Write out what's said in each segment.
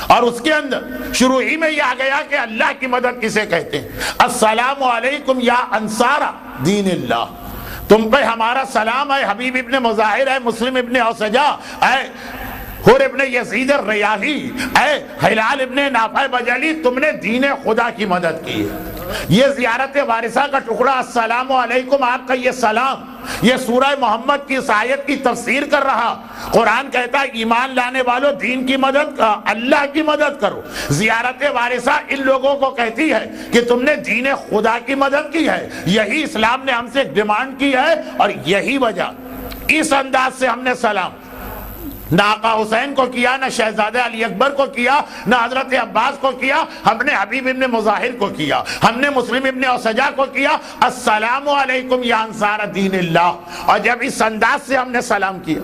اور اس کے اندر شروع ہی میں یہ آ گیا کہ اللہ کی مدد کسے کہتے ہیں؟ السلام علیکم یا انصار دین اللہ، تم پہ ہمارا سلام ہے حبیب ابن مظاہر، ہے مسلم ابن اوسجا، ہے حر ابن یزید الریاحی، اے ہلال ابن نافع بجلی، تم نے دین خدا کی مدد کی ہے۔ یہ زیارت وارثہ کا ٹکڑا السلام علیکم، آپ کا یہ سلام، یہ سورہ محمد کی اس آیت کی تفسیر کر رہا۔ قرآن کہتا ہے ایمان لانے والوں دین کی مدد، اللہ کی مدد کرو۔ زیارت وارثہ ان لوگوں کو کہتی ہے کہ تم نے دین خدا کی مدد کی ہے، یہی اسلام نے ہم سے ڈیمانڈ کی ہے، اور یہی وجہ اس انداز سے ہم نے سلام نہ آقا حسین کو کیا، نہ شہزادہ علی اکبر کو کیا، نہ حضرت عباس کو کیا، ہم نے حبیب ابن مظاہر کو کیا، ہم نے مسلم ابن اوسجا کو کیا، السلام علیکم یا انصار دین اللہ۔ اور جب اس انداز سے ہم نے سلام کیا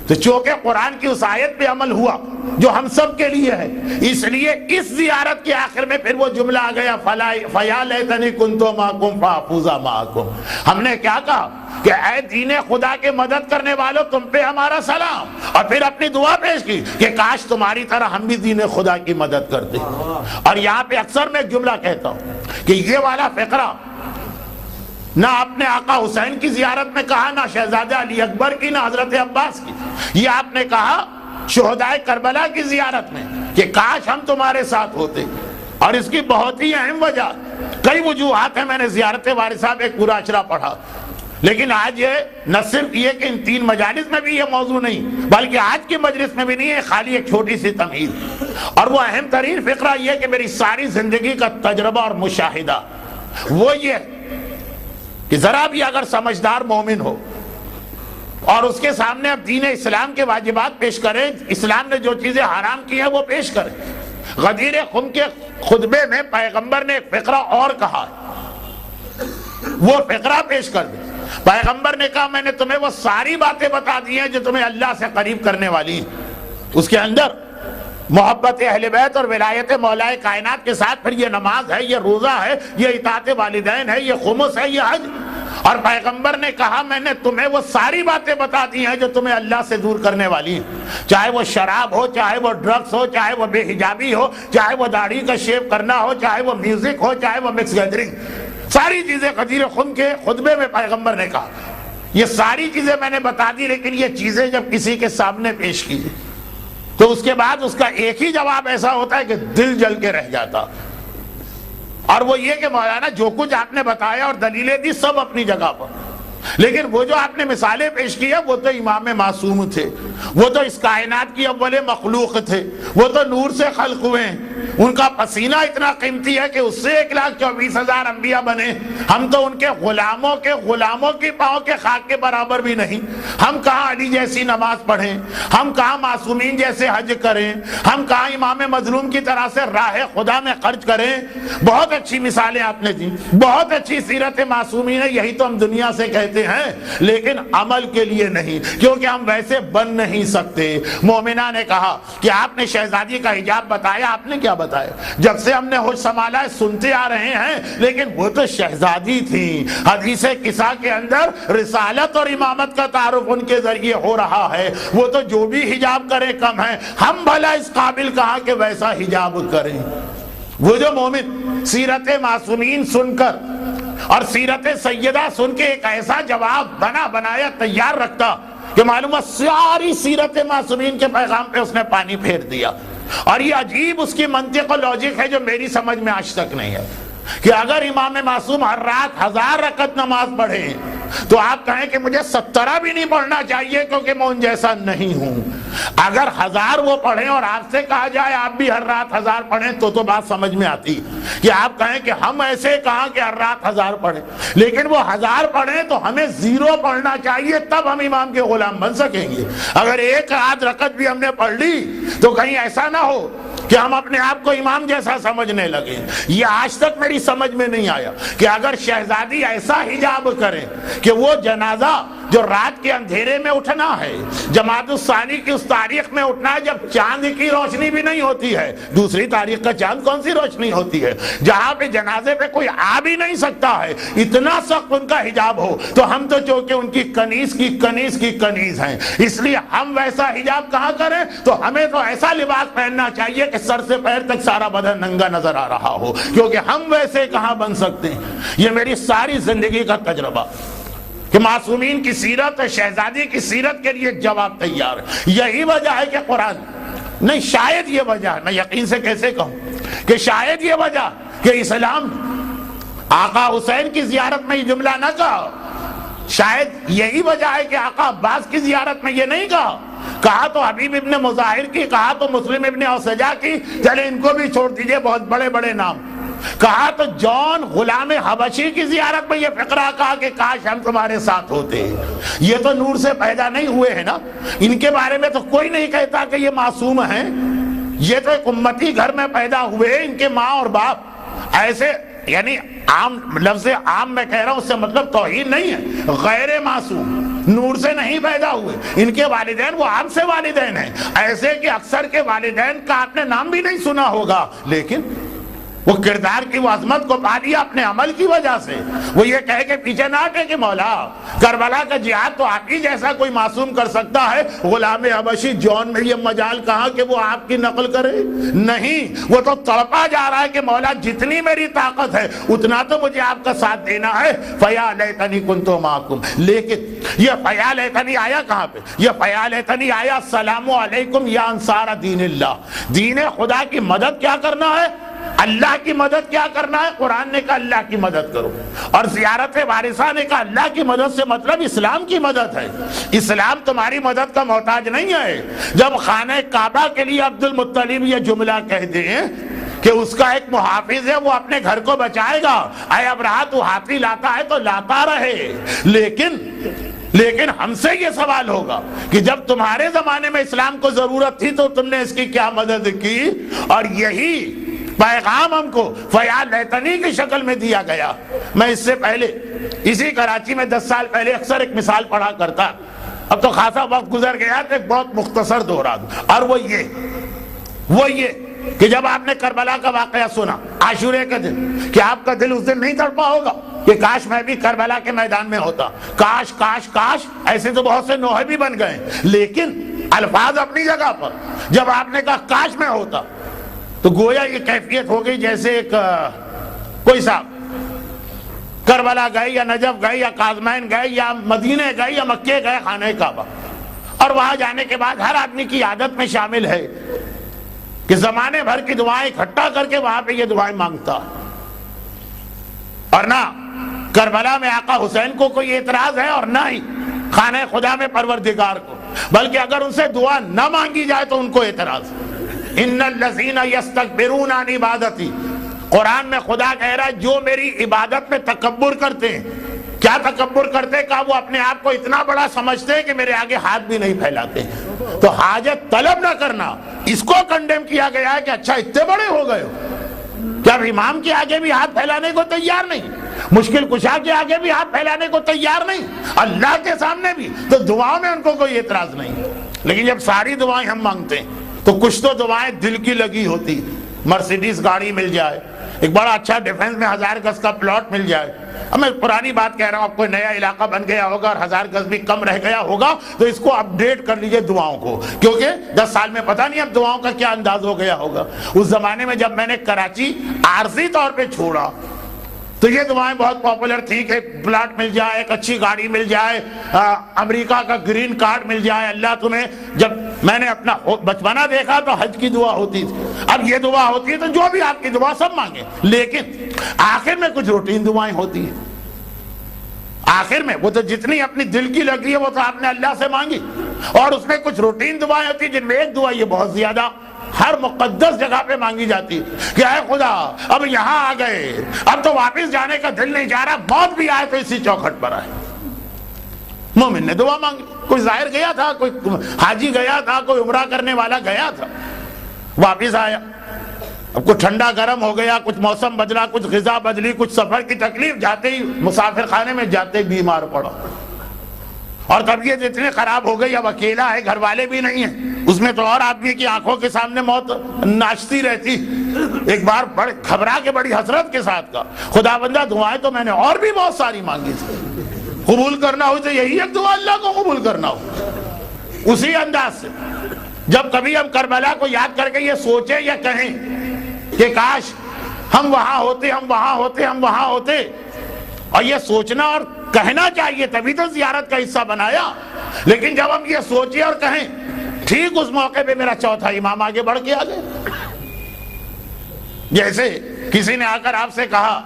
تو چونکہ قرآن کی اس آیت پہ عمل ہوا جو ہم سب کے لیے ہے، اس لیے اس زیارت کے آخر میں پھر وہ جملہ آ گیا فَيَا لَيْتَنِي كُنْتُ مَعَكُمْ فَأَفُوزَ مَعَكُمْ۔ ہم نے کیا کہا کہ اے دین خدا کے مدد کرنے والوں، تم پہ ہمارا سلام، اور پھر اپنی دعا پیش کی کہ کاش تمہاری طرح ہم بھی دین خدا کی مدد کرتے۔ اور یہاں پہ اکثر میں ایک جملہ کہتا ہوں کہ یہ والا فقرہ نہ آپ نے آقا حسین کی زیارت میں کہا، نہ شہزادہ علی اکبر کی، نہ حضرت عباس کی، یہ آپ نے کہا شہدائے کربلا کی زیارت میں کہ کاش ہم تمہارے ساتھ ہوتے۔ اور اس کی بہت ہی اہم وجہ، کئی وجوہات ہیں، میں نے زیارت وارثہ میں ایک پورا اشرا پڑھا، لیکن آج یہ نہ صرف یہ کہ ان 3 مجالس میں بھی یہ موضوع نہیں، بلکہ آج کی مجلس میں بھی نہیں ہے، خالی ایک چھوٹی سی تمہید۔ اور وہ اہم ترین فقرہ یہ کہ میری ساری زندگی کا تجربہ اور مشاہدہ وہ یہ کہ ذرا بھی اگر سمجھدار مومن ہو اور اس کے سامنے اب دین اسلام کے واجبات پیش کریں، اسلام نے جو چیزیں حرام کی ہیں وہ پیش کریں۔ غدیر خم کے خطبے میں پیغمبر نے ایک فقرہ اور کہا ہے، وہ فقرہ پیش کر دیں۔ پیغمبر نے کہا میں نے تمہیں وہ ساری باتیں بتا دی ہیں جو تمہیں اللہ سے قریب کرنے والی ہیں۔ اس کے اندر محبت اہل بیت اور ولایت مولا کائنات کے ساتھ پھر یہ نماز ہے، یہ روزہ ہے، یہ اطاعت والدین ہے، یہ خمس ہے، یہ حج۔ اور پیغمبر نے کہا میں نے تمہیں وہ ساری باتیں بتا دی ہیں جو تمہیں اللہ سے دور کرنے والی ہیں، چاہے وہ شراب ہو، چاہے وہ ڈرگس ہو، چاہے وہ بے حجابی ہو، چاہے وہ داڑھی کا شیو کرنا ہو، چاہے وہ میوزک ہو، چاہے وہ مکس گیدرنگ، ساری چیزیں غدیر خم کے خطبے میں پیغمبر نے کہا یہ ساری چیزیں میں نے بتا دی، لیکن یہ چیزیں جب کسی کے سامنے پیش کی تو اس کے بعد اس کا ایک ہی جواب ایسا ہوتا ہے کہ دل جل کے رہ جاتا، اور وہ یہ کہ مولانا جو کچھ آپ نے بتایا اور دلیلیں دی سب اپنی جگہ پر، لیکن وہ جو آپ نے مثالیں پیش کی ہیں وہ تو امام معصوم تھے، وہ تو اس کائنات کی اول مخلوق تھے، وہ تو نور سے خلق ہوئے ہیں، ان کا پسینہ اتنا قیمتی ہے کہ اس سے 1,24,000 انبیاء بنے، ہم تو ان کے غلاموں کی پاؤں کے خاک کے برابر بھی نہیں۔ ہم کہاں علی جیسی نماز پڑھیں، ہم کہاں معصومین جیسے حج کریں، ہم کہاں امام مظلوم کی طرح سے راہ خدا میں خرچ کریں۔ بہت اچھی مثالیں آپ نے دی، بہت اچھی سیرت معصومین ہے، یہی تو ہم دنیا سے کہتے ہیں، لیکن عمل کے لیے نہیں، کیونکہ ہم ویسے بن نہیں سکتے۔ مومنہ نے کہا کہ آپ نے شہزادی کا حجاب بتایا، آپ نے کیا بتایا؟ جب سے ہم نے ہوش سنبھالا ہے سنتے آ رہے ہیں، لیکن وہ تو شہزادی تھی۔ حدیث کسا کے اندر رسالت اور امامت کا تعارف ان کے ذریعے ہو رہا ہے، وہ تو جو بھی حجاب کرے کم ہے، ہم بھلا اس قابل کہاں کہ ویسا حجاب کریں۔ وہ جو مومن سیرت معصومین سن کر اور سیرت سیدہ سن کے ایک ایسا جواب بنایا تیار رکھتا کہ معلوم ہے ساری سیرت معصومین کے پیغام پہ اس نے پانی پھیر دیا۔ اور یہ عجیب اس کی منطق و لاجک ہے جو میری سمجھ میں آج تک نہیں ہے کہ اگر امام معصوم ہر رات 1000 رکعت نماز پڑھے تو آپ کہیں کہ مجھے 17 بھی نہیں پڑھنا چاہیے کیونکہ میں ان جیسا نہیں ہوں۔ اگر 1000 وہ پڑھیں اور آپ سے کہا جائے آپ بھی ہر رات 1000 پڑھیں تو بات سمجھ میں آتی کہ آپ کہیں کہ ہم ایسے کہاں کہ ہر رات 1000 پڑھیں، لیکن وہ 1000 پڑھیں تو ہمیں 0 پڑھنا چاہیے، تب ہم امام کے غلام بن سکیں گے۔ اگر ایک آدھ رکعت بھی ہم نے پڑھ لی تو کہیں ایسا نہ ہو کہ ہم اپنے آپ کو امام جیسا سمجھنے لگے۔ یہ آج تک میری سمجھ میں نہیں آیا کہ اگر شہزادی ایسا حجاب کرے کہ وہ جنازہ جو رات کے اندھیرے میں اٹھنا ہے، جمادی الثانی کی اس تاریخ میں اٹھنا ہے جب چاند کی روشنی بھی نہیں ہوتی ہے۔ دوسری تاریخ کا چاند کون سی روشنی ہوتی ہے؟ جہاں پہ جنازے پہ کوئی آ بھی نہیں سکتا ہے، اتنا سخت ان کا حجاب ہو، تو ہم تو چونکہ ان کی کنیز ہیں، اس لیے ہم ویسا حجاب کہاں کریں؟ تو ہمیں تو ایسا لباس پہننا چاہیے کہ سر سے پیر تک سارا بدن ننگا نظر آ رہا ہو، کیونکہ ہم ویسے کہاں بن سکتے ہیں۔ یہ میری ساری زندگی کا تجربہ کہ معصومین کی سیرت اور شہزادی کی سیرت کے لیے جواب تیار ہے۔ یہی وجہ ہے کہ قرآن نہیں، شاید یہ وجہ ہے، میں یقین سے کیسے کہوں کہ شاید یہ وجہ کہ اسلام آقا حسین کی زیارت میں یہ جملہ نہ کہا، شاید یہی وجہ ہے کہ آقا عباس کی زیارت میں یہ نہیں کہا تو حبیب ابن مظاہر کی، کہا تو مسلم ابن اوسجہ کی، چلے ان کو بھی چھوڑ دیجئے، بہت بڑے بڑے نام، کہا تو جون غلام حبشی کی زیارت میں یہ فقرہ کہا کہ کاش ہم تمہارے ساتھ ہوتے۔ یہ تو نور سے پیدا نہیں ہوئے ہیں نا، ان کے بارے میں تو کوئی نہیں کہتا کہ یہ معصوم ہیں، یہ تو ایک امتی گھر میں پیدا ہوئے، ان کے ماں اور باپ ایسے، یعنی عام لفظ عام میں کہہ رہا ہوں، اس سے مطلب توہین نہیں ہے، غیر معصوم، نور سے نہیں پیدا ہوئے، ان کے والدین وہ عام سے والدین ہیں، ایسے کہ اکثر کے والدین کا آپ نے نام بھی نہیں سنا ہوگا، لیکن وہ کردار کی وہ عظمت کو پا لیا اپنے عمل کی وجہ سے۔ وہ یہ کہہ کے پیچھے نہ ہٹے کہ مولا کربلا کا جہاد تو آپ ہی جیسا کوئی معصوم کر سکتا ہے، غلام حبشی جون میں یہ مجال کہاں کہ وہ آپ کی نقل کرے؟ نہیں، وہ تو تڑپا جا رہا ہے کہ مولا جتنی میری طاقت ہے اتنا تو مجھے آپ کا ساتھ دینا ہے، فیا لیتنی کنت معکم۔ لیکن یہ فیا لیتنی آیا کہاں پہ؟ یہ فیا لیتنی آیا السلام علیکم یا انصار دین اللہ، دین خدا کی مدد کیا کرنا ہے؟ اللہ کی مدد کیا کرنا ہے؟ قرآن نے کہا اللہ کی مدد کرو، اور زیارت وارثہ نے کہا اللہ کی مدد سے مطلب اسلام کی مدد ہے، اسلام تمہاری مدد کا محتاج نہیں ہے۔ جب خانہ کعبہ کے لیے عبد المطلب یہ جملہ کہہ دیں کہ اس کا ایک محافظ ہے، وہ اپنے گھر کو بچائے گا، اے ابرہہ تو ہاتھی لاتا ہے تو لاتا رہے، لیکن ہم سے یہ سوال ہوگا کہ جب تمہارے زمانے میں اسلام کو ضرورت تھی تو تم نے اس کی کیا مدد کی؟ اور یہی پیغام ہم کو فیا لیتنی کی شکل میں دیا گیا۔ میں اس سے پہلے اسی کراچی میں 10 سال پہلے اکثر ایک مثال پڑھا کرتا، اب تو خاصا وقت گزر گیا تو ایک بہت مختصر دورہ، اور وہ یہ کہ جب آپ نے کربلا کا واقعہ سنا عاشورے کا دن، کہ آپ کا دل اس دن نہیں تڑپا ہوگا کہ کاش میں بھی کربلا کے میدان میں ہوتا، کاش کاش کاش، ایسے تو بہت سے نوحے بھی بن گئے، لیکن الفاظ اپنی جگہ پر، جب آپ نے کہا کاش میں ہوتا تو گویا یہ کیفیت ہو گئی جیسے ایک کوئی صاحب کربلا گئے یا نجف گئے یا کاظمین گئے یا مدینے گئے یا مکے گئے خانہ کعبہ، اور وہاں جانے کے بعد ہر آدمی کی عادت میں شامل ہے کہ زمانے بھر کی دعائیں اکٹھا کر کے وہاں پہ یہ دعائیں مانگتا، اور نہ کربلا میں آقا حسین کو کوئی اعتراض ہے اور نہ ہی خانہ خدا میں پروردگار کو، بلکہ اگر ان سے دعا نہ مانگی جائے تو ان کو اعتراض۔ ان الذین یستکبرون عن عبادتی، قرآن میں خدا کہہ رہا ہے جو میری عبادت میں تکبر کرتے ہیں، کیا تکبر کرتے؟ کہا وہ اپنے آپ کو اتنا بڑا سمجھتے ہیں کہ میرے آگے ہاتھ بھی نہیں پھیلاتے، تو حاجت طلب نہ کرنا اس کو کنڈیم کیا گیا ہے کہ اچھا اتنے بڑے ہو گئے ہو، کیا امام کے آگے بھی ہاتھ پھیلانے کو تیار نہیں، مشکل کشا کے آگے بھی ہاتھ پھیلانے کو تیار نہیں، اللہ کے سامنے بھی، تو دعاؤں میں ان کو کوئی اعتراض نہیں۔ لیکن جب ساری دعائیں ہم مانگتے ہیں تو کچھ تو دعائیں دل کی لگی ہوتی، مرسیڈیز گاڑی مل جائے، ایک بڑا اچھا ڈیفنس میں 1000 گز کا پلاٹ مل جائے، اب میں پرانی بات کہہ رہا ہوں، اب کوئی نیا علاقہ بن گیا ہوگا اور 1000 گز بھی کم رہ گیا ہوگا تو اس کو اپڈیٹ کر لیجئے دعاؤں کو، کیونکہ 10 سال میں پتہ نہیں اب دعاؤں کا کیا انداز ہو گیا ہوگا۔ اس زمانے میں جب میں نے کراچی عارضی طور پہ چھوڑا تو یہ دعائیں بہت پاپولر تھی کہ پلاٹ مل جائے، ایک اچھی گاڑی مل جائے، امریکہ کا گرین کارڈ مل جائے، اللہ تمہیں، جب میں نے اپنا بچپنا دیکھا تو حج کی دعا ہوتی تھی، اب یہ دعا ہوتی ہے تو جو بھی آپ کی دعا سب مانگیں، لیکن آخر میں کچھ روٹین دعائیں ہوتی ہیں، آخر میں وہ تو جتنی اپنی دل کی لگ رہی ہے وہ تو آپ نے اللہ سے مانگی، اور اس میں کچھ روٹین دعائیں ہوتی ہیں جن میں ایک دعا یہ بہت زیادہ ہر مقدس جگہ پہ مانگی جاتی ہے کہ اے خدا اب یہاں آ گئے، اب تو واپس جانے کا دل نہیں جا رہا، موت بھی آئے تو اسی چوکھٹ پر آئے۔ مومن نے دعا مانگی، کوئی ظاہر گیا تھا، کوئی حاجی گیا تھا، کوئی عمرہ کرنے والا گیا تھا، واپس آیا، اب کچھ ٹھنڈا گرم ہو گیا، کچھ موسم بدلا، کچھ غذا بدلی، کچھ سفر کی تکلیف، جاتے ہی مسافر خانے میں جاتے ہی بیمار پڑا، اور طبیعت اتنی خراب ہو گئی، اب اکیلا ہے، گھر والے بھی نہیں ہیں، اس میں تو اور آدمی کی آنکھوں کے سامنے موت ناچتی رہتی۔ ایک بار بڑے گھبرا کے بڑی حسرت کے ساتھ کہا خدا بندہ دعائیں تو میں نے اور بھی بہت ساری مانگی تھی، قبول کرنا ہو تو یہی ایک دعا اللہ کو قبول کرنا ہو۔ اسی انداز سے جب کبھی ہم کربلا کو یاد کر کے یہ سوچیں یا کہیں کہ کاش ہم وہاں ہوتے، ہم وہاں ہوتے، ہم وہاں ہوتے، اور یہ سوچنا اور کہنا چاہیے، تبھی تو زیارت کا حصہ بنایا۔ لیکن جب ہم یہ سوچیں اور کہیں، ٹھیک اس موقع پہ میرا چوتھا امام آگے بڑھ کے آ گئے۔ جیسے کسی نے آ کر آپ سے کہا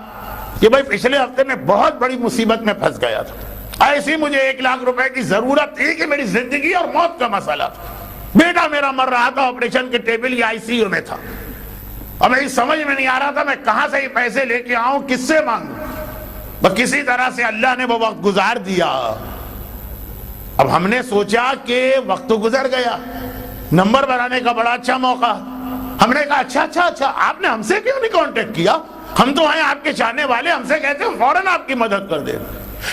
کہ بھائی پچھلے ہفتے میں بہت بڑی مصیبت میں پھنس گیا تھا، ایسی مجھے 1 لاکھ روپے کی ضرورت تھی کہ میری زندگی اور موت کا مسئلہ تھا، بیٹا میرا مر رہا تھا، آپریشن کے ٹیبل یا ICU میں تھا، اور میری سمجھ میں نہیں آ رہا تھا میں کہاں سے یہ پیسے لے کے آؤں، کس سے مانگوں۔ کسی طرح سے اللہ نے وہ وقت گزار دیا۔ اب ہم نے سوچا کہ وقت تو گزر گیا، نمبر بنانے کا بڑا اچھا موقع۔ ہم نے کہا اچھا آپ نے ہم سے کیوں نہیں کانٹیکٹ کیا، ہم تو ہیں آپ کے چاہنے والے، ہم سے کہتے ہیں فوراً آپ کی مدد کر دیں۔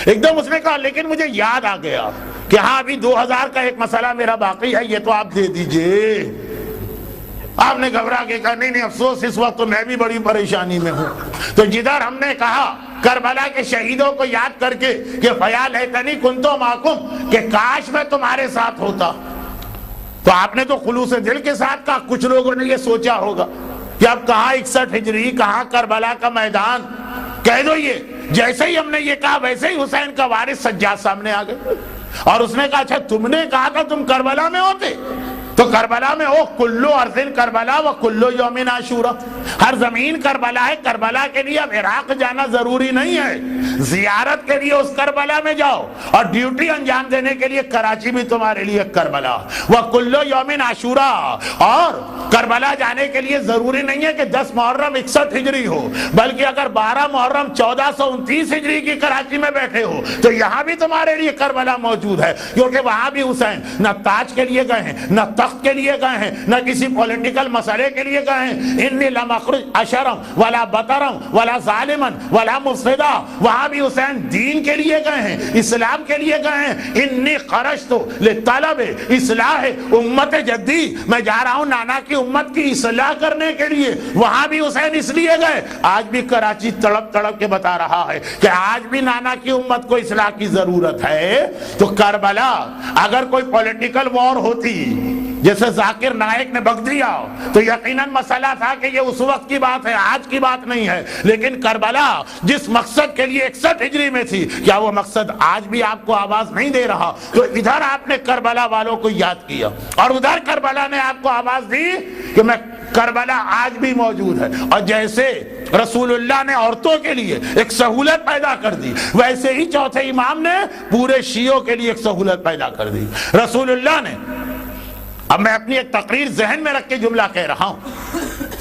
ایک دم اس نے کہا لیکن مجھے یاد آ گیا کہ ہاں ابھی 2000 کا ایک مسئلہ میرا باقی ہے، یہ تو آپ دے دیجئے۔ آپ نے گھبرا کے کہا نہیں افسوس، اس وقت تو میں بھی بڑی پریشانی میں ہوں۔ تو جدھر ہم نے کہا کربلا کے شہیدوں کو یاد کر کے کہ فیا لیتنی کنتو معکم، کہ کاش میں تمہارے ساتھ ہوتا، تو آپ نے تو خلوص دل کے ساتھ کہا۔ کچھ لوگوں نے یہ سوچا ہوگا کہ اب کہاں 61 ہجری، کہاں کربلا کا میدان، کہہ دو یہ۔ جیسے ہی ہم نے یہ کہا ویسے ہی حسین کا وارث سجاد سامنے آ گئے، اور اس نے کہا اچھا تم نے کہا تھا تم کربلا میں ہوتے، تو کربلا میں ہو، کلو ارضن کربلا و کلو یوم عاشورا، ہر زمین کربلا ہے۔ کربلا کے لیے اب عراق جانا ضروری نہیں ہے، زیارت کے لیے اس کربلا میں جاؤ، اور ڈیوٹی انجام دینے کے لیے کراچی بھی تمہارے لیے کربلا و کلو یوم عاشورا۔ اور کربلا جانے کے لیے ضروری نہیں ہے کہ 10 محرم 61 ہجری ہو، بلکہ اگر 12 محرم 1429 ہجری کی کراچی میں بیٹھے ہو تو یہاں بھی تمہارے لیے کربلا موجود ہے، کیونکہ وہاں بھی حسین نہ تاج کے لیے گئے ہیں، نہ تخت کے لیے گئے ہیں، نہ کسی پولیٹیکل مسئلے کے لیے گئے ہیں۔ انی لم اخرج اشرم ولا بطرم ولا ظالما ولا مفسدا، وہاں بھی حسین دین کے لیے گئے ہیں، اسلام کے لیے گئے ہیں۔ انی خرجت لطلب اصلاح امت جدی، میں جا رہا ہوں نانا کی امت کی اصلاح کرنے کے لیے، وہاں بھی حسین اس لیے گئے۔ آج بھی کراچی تڑپ تڑپ کے بتا رہا ہے کہ آج بھی نانا کی امت کو اصلاح کی ضرورت ہے۔ تو کربلا اگر کوئی پولیٹیکل وار ہوتی جیسے ذاکر نائک نے بغدادیہ، تو یقیناً مسئلہ تھا کہ یہ اس وقت کی بات ہے، آج کی بات نہیں ہے۔ لیکن کربلا جس مقصد کے لیے 61 ہجری میں تھی، کیا وہ مقصد آج بھی آپ کو آواز نہیں دے رہا؟ تو ادھر آپ نے کربلا والوں کو یاد کیا، اور ادھر کربلا نے آپ کو آواز دی کہ میں کربلا آج بھی موجود ہے۔ اور جیسے رسول اللہ نے عورتوں کے لیے ایک سہولت پیدا کر دی، ویسے ہی چوتھے امام نے پورے شیعوں کے لیے ایک سہولت پیدا کر دی۔ رسول اللہ نے، اب میں اپنی ایک تقریر ذہن میں رکھ کے جملہ کہہ رہا ہوں،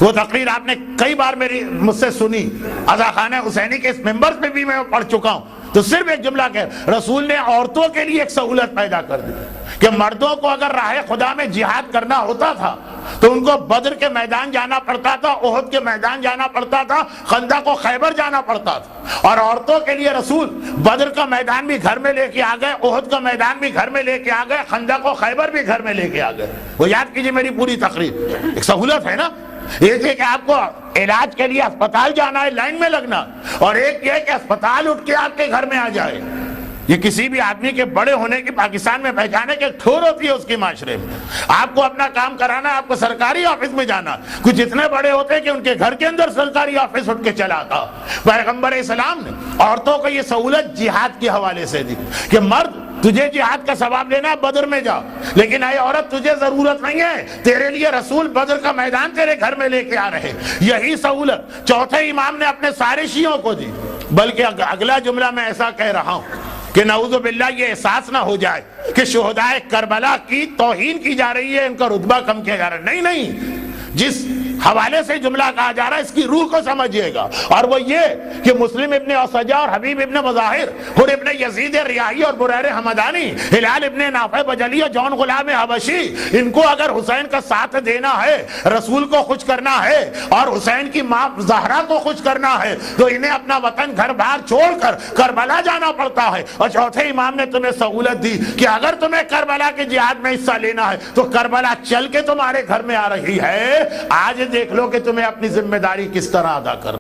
وہ تقریر آپ نے کئی بار مجھ سے سنی، عزا خانہ حسینی کے اس ممبر پہ بھی میں پڑھ چکا ہوں، تو صرف ایک جملہ کہہ، رسول نے عورتوں کے لیے ایک سہولت پیدا کر دی کہ مردوں کو اگر راہ خدا میں جہاد کرنا ہوتا تھا تو ان کو بدر کے میدان جانا پڑتا تھا، احد کے میدان جانا پڑتا تھا، خندق و خیبر جانا پڑتا تھا۔ اور عورتوں کے لیے رسول بدر کا میدان بھی گھر میں لے کے آ گئے، احد کا میدان بھی گھر میں لے کے آ گئے، خندق و خیبر بھی گھر میں لے کے آ گئے۔ وہ یاد کیجئے میری پوری تقریر، ایک سہولت ہے نا۔ ایک ہے کہ آپ کو علاج کے لیے اسپتال جانا ہے، لائن میں لگنا، اور ایک یہ کہ اسپتال اٹھ کے آپ کے گھر میں آ جائے۔ یہ کسی بھی آدمی کے بڑے ہونے کی پاکستان میں پہچانے کے ٹھور ہوتی ہے اس کے معاشرے میں۔ آپ کو اپنا کام کرانا، آپ کو سرکاری آفس میں جانا، کچھ اتنے بڑے ہوتے ہیں کہ ان کے گھر کے اندر سرکاری آفس اٹھ کے چلا تھا۔ پیغمبر اسلام نے عورتوں کو یہ سہولت جہاد کے حوالے سے دی کہ مرد تجھے جہاد کا ثواب لینا ہے بدر میں جا، لیکن اے عورت تجھے ضرورت نہیں ہے، تیرے لیے رسول بدر کا میدان تیرے گھر میں لے کے آ رہے۔ یہی سہولت چوتھے امام نے اپنے سارے شیعوں کو دی۔ بلکہ اگلا جملہ میں ایسا کہہ رہا ہوں کہ نعوذ باللہ یہ احساس نہ ہو جائے کہ شہدائے کربلا کی توہین کی جا رہی ہے، ان کا رتبہ کم کیا جا رہا ہے۔ نہیں، جس حوالے سے جملہ کہا جا رہا ہے، اس کی روح کو سمجھیے گا، اور وہ یہ کہ مسلم ابن اسجع اور حبیب ابن مظاہر، حر ابن یزید ریاحی اور بریر حمدانی، ہلال ابن نافع بجلی اور جون غلام حبشی، ان کو اگر حسین کا ساتھ دینا ہے، رسول کو خوش کرنا ہے اور حسین کی ماں زہرا کو خوش کرنا ہے، تو انہیں اپنا وطن گھر بار چھوڑ کر کربلا جانا پڑتا ہے۔ اور چوتھے امام نے تمہیں سہولت دی کہ اگر تمہیں کربلا کے جہاد میں حصہ لینا ہے تو کربلا چل کے تمہارے گھر میں آ رہی ہے، آج دیکھ لو کہ تمہیں اپنی ذمہ داری کس طرح ادا کر